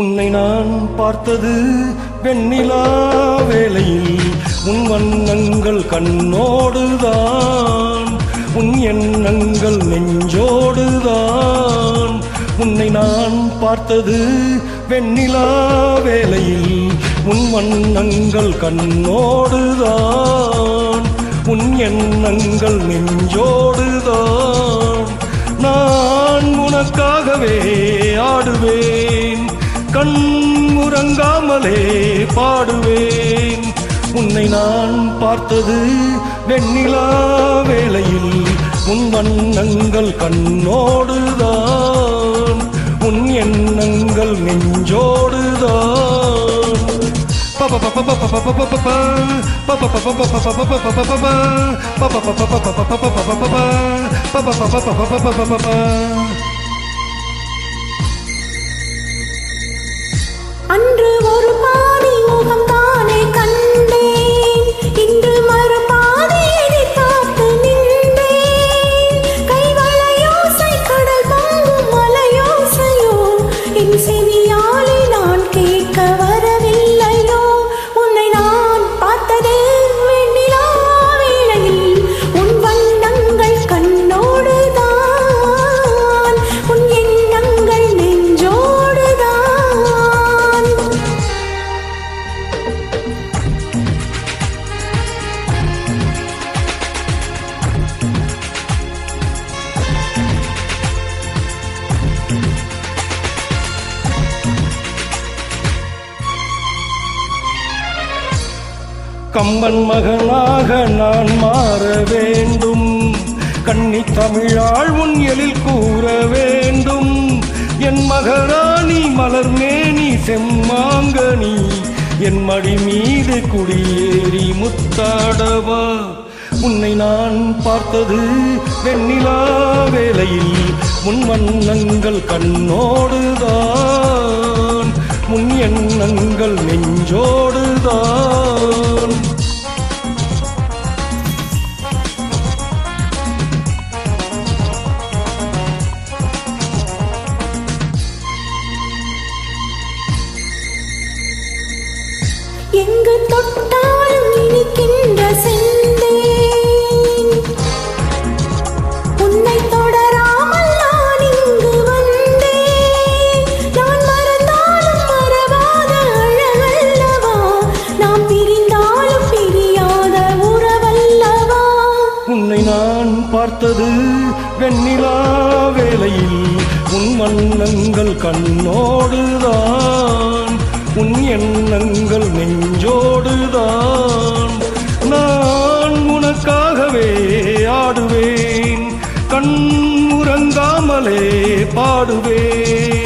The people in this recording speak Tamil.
உன்னை நான் பார்த்தது வெண்ணிலா வேளையில் உன் வண்ணங்கள் கண்ணோடுதான், உன் எண்ணங்கள் நெஞ்சோடுதான். உன்னை நான் பார்த்தது வெண்ணிலா வேளையில் உன் வண்ணங்கள் கண்ணோடுதான், உன் எண்ணங்கள் நெஞ்சோடுதான். நான் உனக்காகவே ஆடுவேன், கண் உறங்காமலே பாடுவேன். உன்னை நான் பார்த்தது வெண்ணிலா வேளையில் உன் வண்ணங்கள் கண்ணோடுதான், உன் எண்ணங்கள் நெஞ்சோடுதான். அன்று ஒரு பாதி முகம் தானே கண்டேன், இன்று மறு பாதியை பார்த்து நின்றேன். கைவளையோசை கடல் பொங்கும் மலையோசையோ என் செவியாலே நான் கேட்க வரவில்லையோ. உன்னை நான் பார்த்தது வெண்ணிலா வேளையில் உன் வண்ணங்கள் கண்ணோடுதான், உன் எண்ணங்கள் நெஞ்சோடுதான். கம்பன் மகனாக நான் மாற வேண்டும், கன்னி தமிழாள் உன் எழில் கூற வேண்டும். என் மகராணி மலர்மேனி செம்மாங்கனி என் மடி மீது குடியேறி முத்தாடவா. உன்னை நான் பார்த்தது வெண்ணிலா வேளையில் உன் வண்ணங்கள் கண்ணோடுதான், உன் எண்ணங்கள் நெஞ்சோடுதான். எங்கு தொட்டாலும் இனிக்கின்ற செந்தேன், உன்னை தொடராமல் நான் இங்கு வந்தேன். நான் மறந்தாலும் மறவாத அழகல்லவா, நாம் பிரிந்தாலும் பிரியாத உறவல்லவா. உன்னை நான் பார்த்தது வெண்ணிலா வேளையில் உன் வண்ணங்கள் கண்ணோடுதான், உன் எண்ணங்கள் நெஞ்சோடுதான். நான் உனக்காகவே ஆடுவேன், கண் உறங்காமலே பாடுவேன்.